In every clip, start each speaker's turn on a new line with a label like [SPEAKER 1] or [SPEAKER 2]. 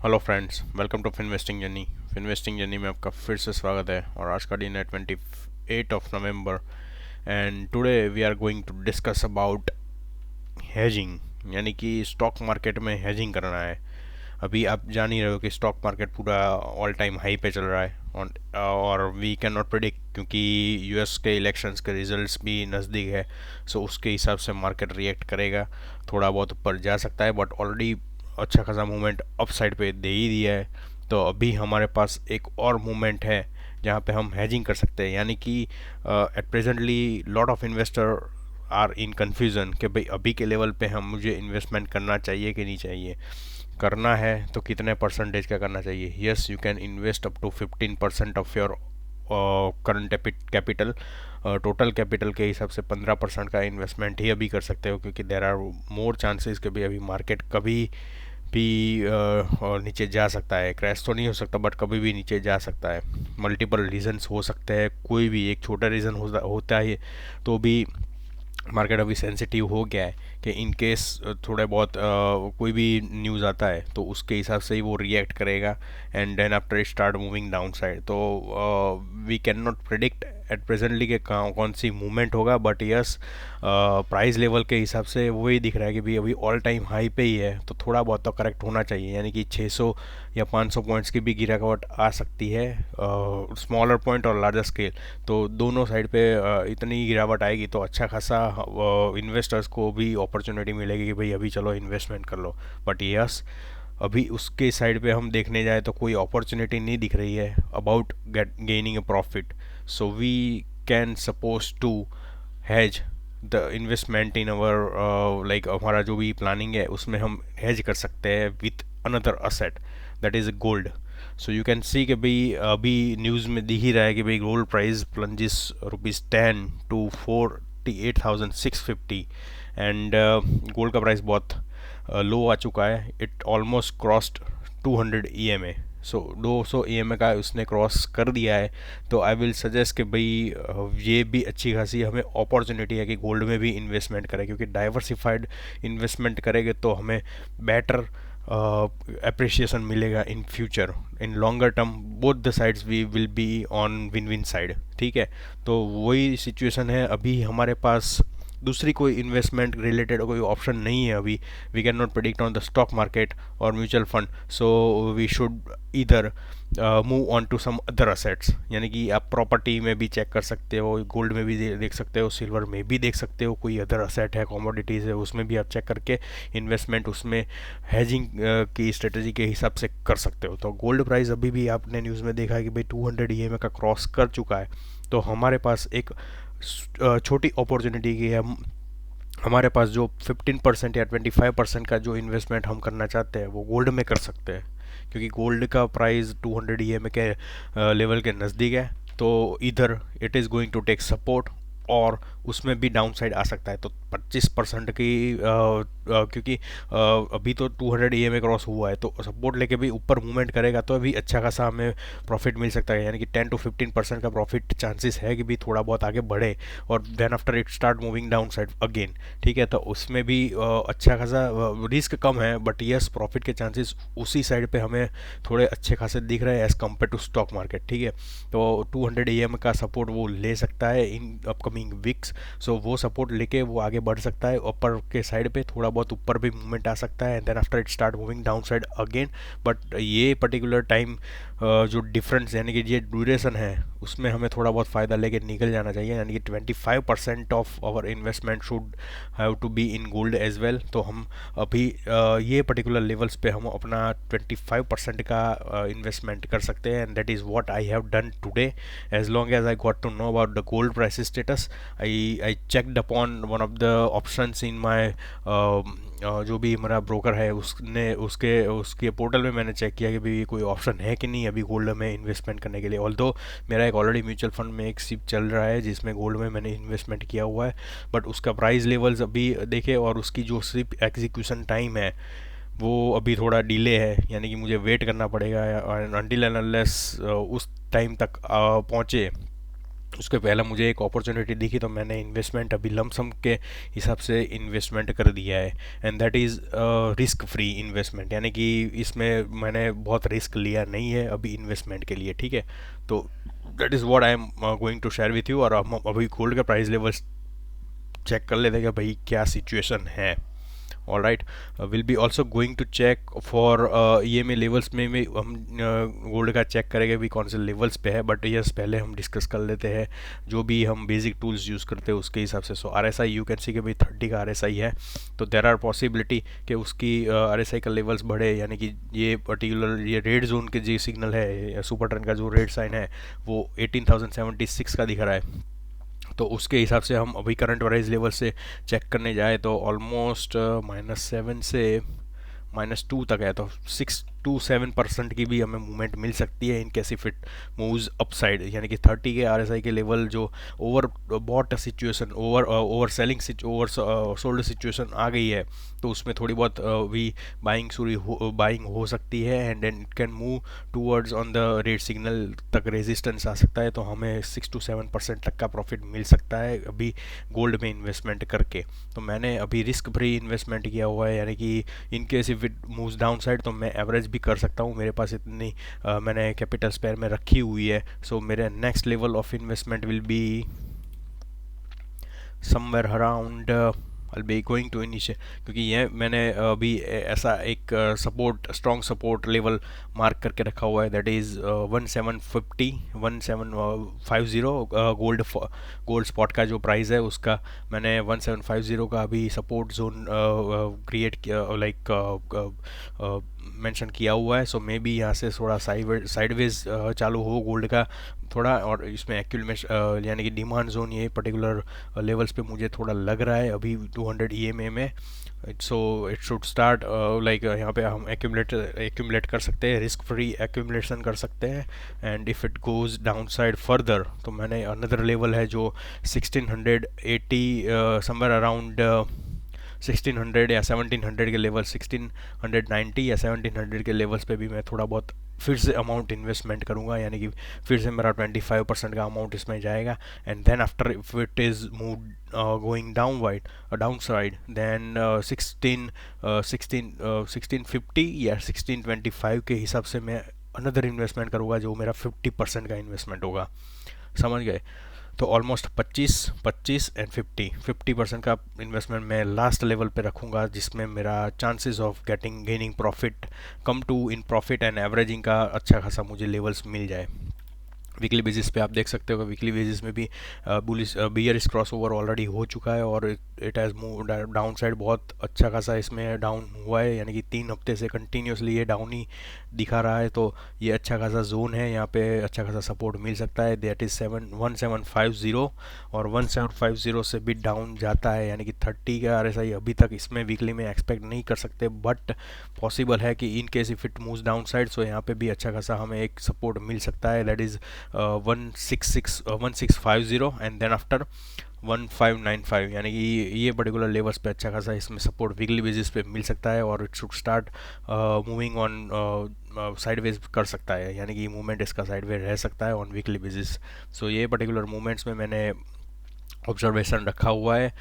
[SPEAKER 1] Hello friends, welcome to Finvesting journey में आपका फिर से स्वागत है। और आज का दिन है 28 of November and today we are going to discuss about hedging, यानी कि स्टॉक मार्केट में हेजिंग करना है। अभी आप जान ही रहे हो कि स्टॉक मार्केट पूरा ऑल टाइम हाई पे चल रहा है और वी कैन नॉट प्रिडिक्ट, क्योंकि यूएस के इलेक्शंस के रिजल्ट्स भी नज़दीक है। सो उसके हिसाब से मार्केट रिएक्ट करेगा, थोड़ा बहुत ऊपर जा सकता है, बट ऑलरेडी अच्छा खासा मूवमेंट अप साइड पे दे ही दिया है। तो अभी हमारे पास एक और मूवमेंट है जहाँ पे हम हेजिंग कर सकते हैं, यानी कि at presently lot of investor are in confusion कि भाई अभी के लेवल पे हम मुझे इन्वेस्टमेंट करना चाहिए कि नहीं चाहिए। करना है तो कितने परसेंटेज का करना चाहिए। Yes, you can invest up to 15% of your current capital. Total capital के हिसाब से 15% का इन्वेस्टमेंट ही अभी कर सकते हो, क्योंकि देर आर मोर चांसेस कि भी अभी मार्केट कभी भी नीचे जा सकता है। क्रैश तो नहीं हो सकता, बट कभी भी नीचे जा सकता है। मल्टीपल रीजंस हो सकते हैं, कोई भी एक छोटा रीज़न होता है तो भी मार्केट अभी सेंसिटिव हो गया है कि इन केस थोड़े बहुत कोई भी न्यूज़ आता है तो उसके हिसाब से ही वो रिएक्ट करेगा and then after it start moving down side. तो we can not predict at presently कि कौन सी मूवमेंट होगा, बट यस प्राइस लेवल के हिसाब से वही दिख रहा है कि भाई अभी ऑल टाइम हाई पे ही है, तो थोड़ा बहुत तो करेक्ट होना चाहिए। यानी कि 600 या 500 पॉइंट्स की भी गिरावट आ सकती है, स्मॉलर पॉइंट और लार्जर स्केल। तो दोनों साइड पे इतनी गिरावट आएगी तो अच्छा खासा इन्वेस्टर्स को भी अपॉर्चुनिटी मिलेगी कि भाई अभी चलो इन्वेस्टमेंट कर लो। बट यस, अभी उसके साइड पे हम देखने जाए तो कोई अपॉर्चुनिटी नहीं दिख रही है about gaining a profit. So we can suppose to hedge the investment in our like हमारा जो भी प्लानिंग है उसमें हम हैज कर सकते हैं with another asset, that is gold. So you can see कि भाई अभी न्यूज़ में दिख ही रहा है कि भाई gold price plunges rupees 10 to 48,650 and gold का प्राइस बहुत लो आ चुका है। It almost crossed 200 EMA। So 200 EMA का उसने क्रॉस कर दिया है। तो आई विल सजेस्ट कि भाई ये भी अच्छी खासी हमें अपॉर्चुनिटी है कि गोल्ड में भी इन्वेस्टमेंट करें, क्योंकि डाइवर्सिफाइड इन्वेस्टमेंट करेंगे तो हमें बेटर अप्रिसिएशन मिलेगा in future. In longer term both the sides we will be on win win side. ठीक है, तो वही सिचुएशन है। अभी हमारे पास दूसरी कोई इन्वेस्टमेंट रिलेटेड कोई ऑप्शन नहीं है अभी। We can not predict on the stock market और mutual fund, so we should इधर move on to some other assets. यानी कि आप प्रॉपर्टी में भी चेक कर सकते हो, गोल्ड में भी देख सकते हो, सिल्वर में भी देख सकते हो, कोई अदर असेट है, कमोडिटीज़ है, उसमें भी आप चेक करके इन्वेस्टमेंट उसमें हेजिंग की स्ट्रेटजी के हिसाब से कर सकते हो। तो गोल्ड प्राइस अभी भी आपने न्यूज़ में देखा है कि भाई 200 EMA का क्रॉस कर चुका है। तो हमारे पास एक छोटी अपॉर्चुनिटी की है। हमारे पास जो 15% या 25% का जो इन्वेस्टमेंट हम करना चाहते हैं वो गोल्ड में कर सकते हैं, क्योंकि गोल्ड का प्राइस 200 EMA के लेवल के नज़दीक है। तो इधर it is going to take support और उसमें भी डाउन साइड आ सकता है। तो 25% की क्योंकि अभी तो 200 EMA क्रॉस हुआ है, तो सपोर्ट लेके भी ऊपर मूवमेंट करेगा तो अभी अच्छा खासा हमें प्रॉफिट मिल सकता है। यानी कि 10 to 15% का प्रॉफिट चांसेस है कि भी थोड़ा बहुत आगे बढ़े और then after it start moving down side again. ठीक है, तो उसमें भी अच्छा खासा रिस्क कम है, बट यस प्रॉफिट के चांसेस उसी साइड पे हमें थोड़े अच्छे खासे दिख रहे हैं as compare to stock market. ठीक है, तो 200 EMA का सपोर्ट वो ले सकता है इन अपकमिंग वीक्स। सो वो सपोर्ट लेके वो आगे बढ़ सकता है। ऊपर के साइड पे थोड़ा बहुत ऊपर भी मूवमेंट आ सकता है and then after it start moving down side again. But ये पर्टिकुलर टाइम जो डिफरेंस यानी कि ये ड्यूरेशन है उसमें हमें थोड़ा बहुत फ़ायदा लेके निकल जाना चाहिए। यानी कि 25% of our investment should have to be in gold as well. तो हम अभी ये पर्टिकुलर लेवल्स पे हम अपना 25% का इन्वेस्टमेंट कर सकते हैं and that is what I have done today. As long as I got to know about the gold price status, I checked upon one of the options in my जो भी हमारा ब्रोकर है उसने उसके उसके पोर्टल में मैंने check किया कि भाई कोई ऑप्शन है कि नहीं अभी गोल्ड में इन्वेस्टमेंट करने के लिए। ऑल्दो मेरा एक ऑलरेडी म्यूचुअल फंड में एक सिप चल रहा है जिसमें गोल्ड में मैंने इन्वेस्टमेंट किया हुआ है, बट उसका प्राइस लेवल्स अभी देखे और उसकी जो सिप एग्जीक्यूशन टाइम है वो अभी थोड़ा डिले है। यानी कि मुझे वेट करना पड़ेगा अनटिल एंड अनलेस उस टाइम तक पहुँचे उसके पहले मुझे एक अपॉर्चुनिटी दिखी, तो मैंने इन्वेस्टमेंट अभी लमसम के हिसाब से इन्वेस्टमेंट कर दिया है। And that is risk free investment, यानी कि इसमें मैंने बहुत रिस्क लिया नहीं है अभी इन्वेस्टमेंट के लिए, ठीक है। तो that is what I am going to share with you. और हम अभी गोल्ड का प्राइस लेवल्स चेक कर लेते हैं कि भाई क्या सिचुएशन है। All right, will be also going to check for EMA levels में भी हम गोल्ड का चेक करेंगे भी कौन से लेवल्स पे है। बट यस, पहले हम डिस्कस कर लेते हैं जो भी हम बेसिक टूल्स यूज़ करते हैं उसके हिसाब से। सो RSI यू कैन सी के भाई 30 का RSI है, तो देर आर पॉसिबिलिटी कि उसकी RSI का लेवल्स बढ़े, यानी कि ये पर्टिकुलर ये रेड जोन के जो सिग्नल है, सुपर ट्रेंड का जो रेड साइन है वो 18,076 का दिख रहा है। तो उसके हिसाब से हम अभी करंट प्राइस लेवल से चेक करने जाए तो ऑलमोस्ट -7 से -2 तक है, तो 6 to 7% की भी हमें मूवमेंट मिल सकती है in case if it moves upside, यानी कि 30 के RSI के लेवल जो over bought situation, over selling over sold situation आ गई है, तो उसमें थोड़ी बहुत भी बाइंग हो सकती है। And then it can move towards on the rate signal तक रेजिस्टेंस आ सकता है, तो हमें 6 to 7% तक का प्रॉफिट मिल सकता है अभी गोल्ड में इन्वेस्टमेंट करके। तो मैंने अभी रिस्क फ्री इन्वेस्टमेंट किया हुआ है, यानी कि इन case if it moves down side तो मैं एवरेज भी कर सकता हूँ। मेरे पास इतनी मैंने कैपिटल स्पेयर में रखी हुई है। सो मेरे next level of investment will be somewhere around I'll be going to initial, क्योंकि ये मैंने अभी ऐसा एक support, strong support level mark करके रखा हुआ है, दैट इज़ 1750 गोल्ड स्पॉट का जो प्राइस है उसका मैंने 1750 का अभी सपोर्ट जोन क्रिएट किया, लाइक मेंशन किया हुआ है। सो मे बी यहाँ से थोड़ा साइडवेज चालू हो गोल्ड का थोड़ा, और इसमें एक्यूमुलेशन यानी कि डिमांड जोन ये पर्टिकुलर लेवल्स पे मुझे थोड़ा लग रहा है अभी 200 EMA में। So it should start like यहाँ पे हम एक्यूमुलेट कर सकते हैं, रिस्क फ्री एक्यूमुलेशन कर सकते हैं। And if it goes down side further तो मैंने अनदर लेवल है जो 1680 समवेयर अराउंड 1600 या 1700 के लेवल, 1690 या 1700 के लेवल्स पे भी मैं थोड़ा बहुत फिर से अमाउंट इन्वेस्टमेंट करूँगा, यानी कि फिर से मेरा 25% का अमाउंट इसमें जाएगा। And then after if it is move going down side then 1650 या 1625 के हिसाब से मैं अनदर इन्वेस्टमेंट करूँगा जो मेरा 50% का इन्वेस्टमेंट होगा, समझ गए। तो ऑलमोस्ट 25 एंड 50% का इन्वेस्टमेंट मैं लास्ट लेवल पे रखूँगा, जिसमें मेरा chances of gaining profit come to in profit and averaging का अच्छा खासा मुझे लेवल्स मिल जाए। वीकली बेसिस पे आप देख सकते हो, वीकली बेसिस में भी bullish bearish cross over already हो चुका है और it has move down side बहुत अच्छा खासा इसमें डाउन हुआ है, यानी कि 3 हफ्ते से कंटिन्यूसली ये डाउन ही दिखा रहा है। तो ये अच्छा खासा जोन है, यहाँ पे अच्छा खासा सपोर्ट मिल सकता है, दैट इज़ 1750। और 1750 से भी डाउन जाता है, यानी कि 30 का RSI अभी तक इसमें वीकली में एक्सपेक्ट नहीं कर सकते, बट पॉसिबल है कि इन case if it moves down side so यहाँ पे भी अच्छा खासा हमें एक सपोर्ट मिल सकता है, that is 1650 and then after 1595, यानी कि ये पर्टिकुलर लेवल्स पे अच्छा खासा इसमें सपोर्ट वीकली बेसिस पे मिल सकता है। और it should start moving on sideways कर सकता है, यानी कि मूवमेंट इसका साइडवेज रह सकता है ऑन वीकली बेसिस। सो ये पर्टिकुलर मूवमेंट्स में मैंने ऑब्जर्वेशन रखा हुआ है।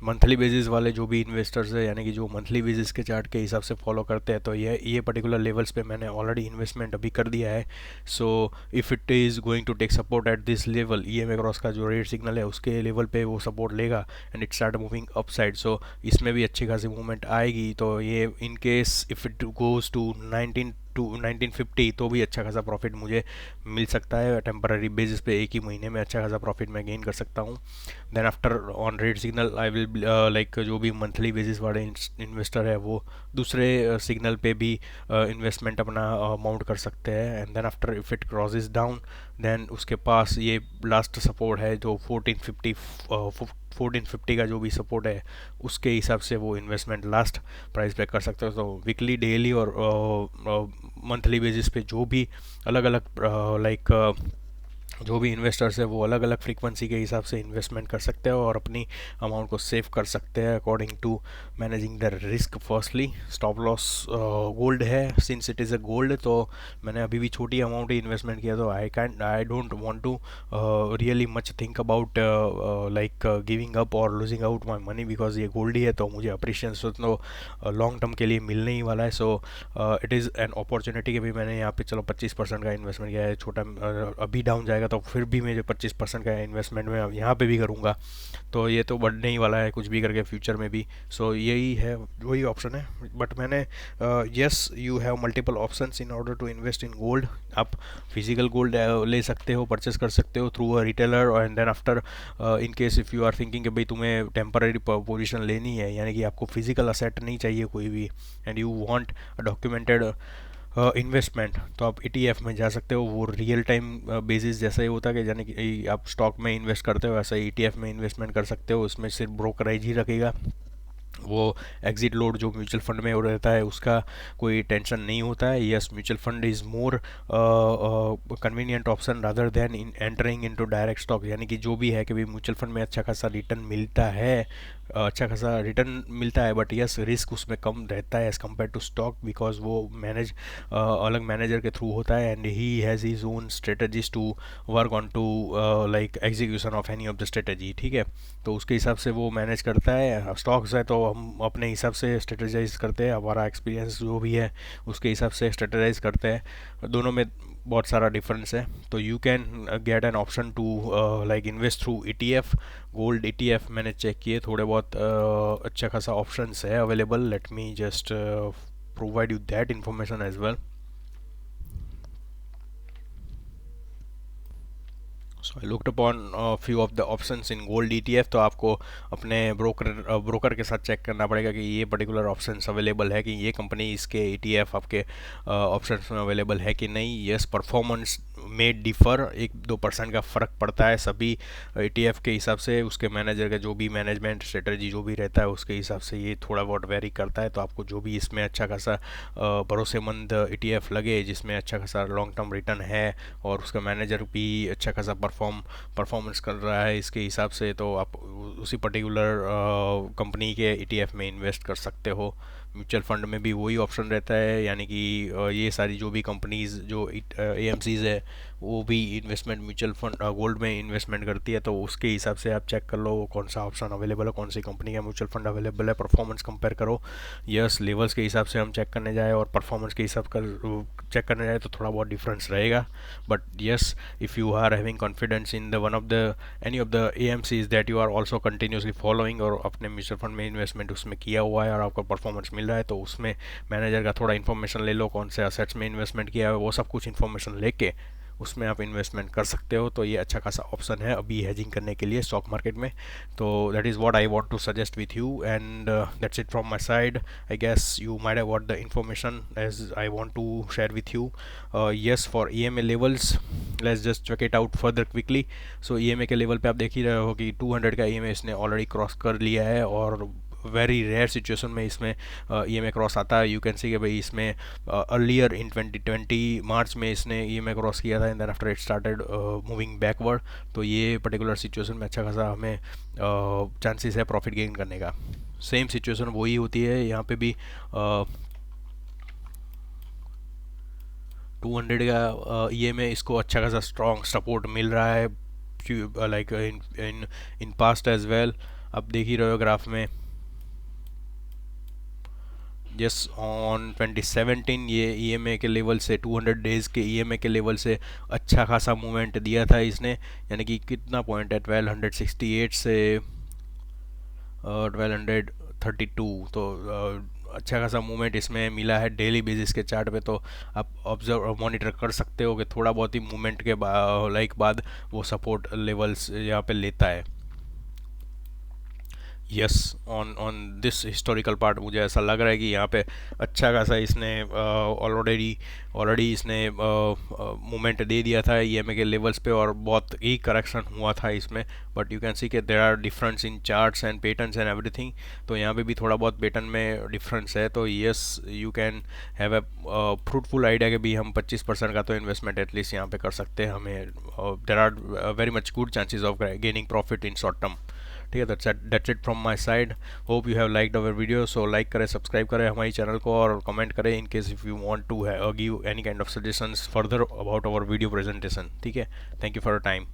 [SPEAKER 1] मंथली बेसिस वाले जो भी इन्वेस्टर्स है, यानी कि जो मंथली बेसिस के चार्ट के हिसाब से फॉलो करते हैं, तो ये पर्टिकुलर लेवल्स पे मैंने ऑलरेडी इन्वेस्टमेंट अभी कर दिया है। So if it is going to take support at this level, EMA cross का जो रेट सिग्नल है उसके लेवल पे वो सपोर्ट लेगा and it start moving up side, so इसमें भी अच्छी खासी मूवमेंट आएगी। तो ये in case if it goes to 1950 तो भी अच्छा खासा प्रॉफिट मुझे मिल सकता है टेम्पररी बेसिस पे, एक ही महीने में अच्छा खासा प्रॉफिट मैं गेन कर सकता हूँ। Then after on rate signal I will like जो भी मंथली बेसिस वाले इन्वेस्टर है वो दूसरे सिग्नल पे भी इन्वेस्टमेंट अपना अमाउंट कर सकते हैं। And then after if it crosses down then उसके पास ये लास्ट सपोर्ट है जो 1450 का जो भी सपोर्ट है उसके हिसाब से वो इन्वेस्टमेंट लास्ट प्राइस पे कर सकते हो। तो वीकली, डेली और मंथली बेसिस पे जो भी अलग अलग लाइक जो भी इन्वेस्टर्स है वो अलग अलग फ्रीक्वेंसी के हिसाब से इन्वेस्टमेंट कर सकते हो और अपनी अमाउंट को सेव कर सकते हैं according to managing the risk. Firstly stop loss gold है, since it is a gold, तो मैंने अभी भी छोटी अमाउंट ही इन्वेस्टमेंट किया, तो I don't want to really much think about like giving up और losing out my money, because ये गोल्ड ही है तो मुझे अप्रिशिएशन तो लॉन्ग टर्म के लिए मिलने ही वाला है। So it is an opportunity कि भी मैंने यहाँ पे चलो 25% का इन्वेस्टमेंट किया है, छोटा अभी डाउन जाएगा तो फिर भी मैं जो 25% का इन्वेस्टमेंट मैं यहाँ पे भी करूँगा, तो ये तो बढ़ने ही वाला है कुछ भी करके फ्यूचर में भी। सो यही है, वही ऑप्शन है। बट मैंने yes, you have multiple options in order to invest in gold. आप फिजिकल गोल्ड ले सकते हो, परचेस कर सकते हो through a retailer, and then after in case if you are thinking कि भाई तुम्हें टेम्पररी पोजीशन लेनी है, यानी कि आपको फिजिकल असेट नहीं चाहिए कोई भी, and you want documented investment, तो आप ETF में जा सकते हो। वो रियल टाइम बेसिस जैसा ही होता है कि यानी कि आप स्टॉक में इन्वेस्ट करते हो वैसा ही ETF में इन्वेस्टमेंट कर सकते हो। उसमें सिर्फ ब्रोकरेज ही रखेगा, वो एग्जिट लोड जो म्यूचुअल फंड में हो रहता है उसका कोई टेंशन नहीं होता है। Yes, mutual fund is more convenient option rather then in entering into direct stock, यानी कि जो भी है कि भाई म्यूचुअल फंड में अच्छा खासा रिटर्न मिलता है, अच्छा खासा रिटर्न मिलता है, बट यस रिस्क उसमें कम रहता है as compare to stock, because वो मैनेज अलग मैनेजर के थ्रू होता है, and he has his own strategies to work on to like execution of any of the strategy. ठीक है, तो उसके हिसाब से वो मैनेज करता है। स्टॉक्स है तो हम अपने हिसाब से स्ट्रेटजाइज करते हैं, हमारा एक्सपीरियंस जो भी है उसके हिसाब से स्ट्रेटजाइज करते हैं। दोनों में बहुत सारा डिफरेंस है। तो you can get an option to like invest through ETF, gold ETF मैंने चेक किए थोड़े बहुत, अच्छा खासा ऑप्शंस है available. Let me just provide you that information as well. So I looked upon few of the options in gold ETF। तो आपको अपने ब्रोकर के साथ चेक करना पड़ेगा कि ये पर्टिकुलर ऑप्शंस अवेलेबल है, कि ये कंपनी इसके ETF आपके ऑप्शंस में अवेलेबल है कि नहीं। यस, परफॉर्मेंस में डिफ़र 1-2% का फ़र्क पड़ता है सभी ETF के हिसाब से, उसके मैनेजर का जो भी मैनेजमेंट स्ट्रेटजी जो भी रहता है उसके हिसाब से ये थोड़ा बहुत वेरी करता है। तो आपको जो भी इसमें अच्छा खासा भरोसेमंद ETF लगे जिसमें अच्छा खासा लॉन्ग टर्म रिटर्न है और उसका मैनेजर भी अच्छा खासा परफॉर्मेंस कर रहा है इसके हिसाब से, तो आप उसी पर्टिकुलर कंपनी के ETF में इन्वेस्ट कर सकते हो। म्यूचुअल फंड में भी वही ऑप्शन रहता है, यानी कि ये सारी जो भी कंपनीज जो AMCs है वो भी इन्वेस्टमेंट म्यूचुअल फंड गोल्ड में इन्वेस्टमेंट करती है, तो उसके हिसाब से आप चेक कर लो कौन सा ऑप्शन अवेलेबल है, कौन सी कंपनी का म्यूचुअल फंड अवेलेबल है, परफॉर्मेंस कंपेयर करो। यस, लेवल्स के हिसाब से हम चेक करने जाए और परफॉर्मेंस के हिसाब कर चेक करने जाए तो थोड़ा बहुत डिफरेंस रहेगा। But yes, if you are having confidence in the one of the any of the AMCs that you are also continuously following और अपने म्यूचुअल फंड में इन्वेस्टमेंट उसमें किया हुआ है और आपका परफॉर्मेंस मिल रहा है, तो उसमें मैनेजर का थोड़ा इन्फॉर्मेशन ले लो, कौन से असेट्स में इन्वेस्टमेंट किया है, वो सब कुछ इन्फॉर्मेशन लेके उसमें आप इन्वेस्टमेंट कर सकते हो। तो ये अच्छा खासा ऑप्शन है अभी हेजिंग करने के लिए स्टॉक मार्केट में। तो that is what I want to suggest with you, and that's it from my side. I guess you might have got the information as I want to share with you. Yes, for EMA levels let's just check it out further quickly. So EMA के level पे आप देख ही रहे हो कि 200 का EMA इसने already cross कर लिया है और वेरी रेयर सिचुएशन में इसमें EMA क्रॉस आता है। यू कैन सी कि भाई इसमें अर्लियर इन 2020 मार्च में इसने EMA क्रॉस किया था and then after it started moving backward. तो ये पर्टिकुलर सिचुएशन में अच्छा खासा हमें चांसेस है प्रॉफिट गेन करने का। सेम सिचुएशन वही होती है यहाँ पे भी। 200 का EMA इसको अच्छा खासा स्ट्रॉन्ग सपोर्ट मिल रहा है, like in in in past as well. आप देख ही रहे हो ग्राफ में। यस, ऑन 2017 ये EMA के लेवल से 200 डेज़ के EMA के लेवल से अच्छा खासा मूवमेंट दिया था इसने, यानी कि कितना पॉइंट है 1268 से 1232। तो अच्छा खासा मूवमेंट इसमें मिला है डेली बेसिस के चार्ट पे। तो आप ऑब्जर्व मॉनिटर कर सकते हो कि थोड़ा बहुत ही मूवमेंट के बाद वो सपोर्ट लेवल्स यहाँ पे लेता है। Yes, on on this historical part मुझे ऐसा लग रहा है कि यहाँ पे अच्छा खासा इसने ऑलरेडी ऑलरेडी इसने मूवमेंट दे दिया था ईएमए के लेवल्स पे, और बहुत ही करेक्शन हुआ था इसमें। बट यू कैन सी कि there are difference in charts and patterns and everything. तो यहाँ पे भी थोड़ा बहुत पैटर्न में डिफरेंस है। तो yes, you can have a fruitful idea कि भी हम 25% का तो इन्वेस्टमेंट एटलीस्ट यहाँ पे कर सकते हैं। हमें there are very much good chances of gaining profit in short term. ठीक है, that's it from my side. Hope you have liked our video. So like करें, सब्सक्राइब करें हमारी चैनल को, और कमेंट करें in case if you want to give any kind of suggestions further about our video presentation. ठीक है, thank you for your time.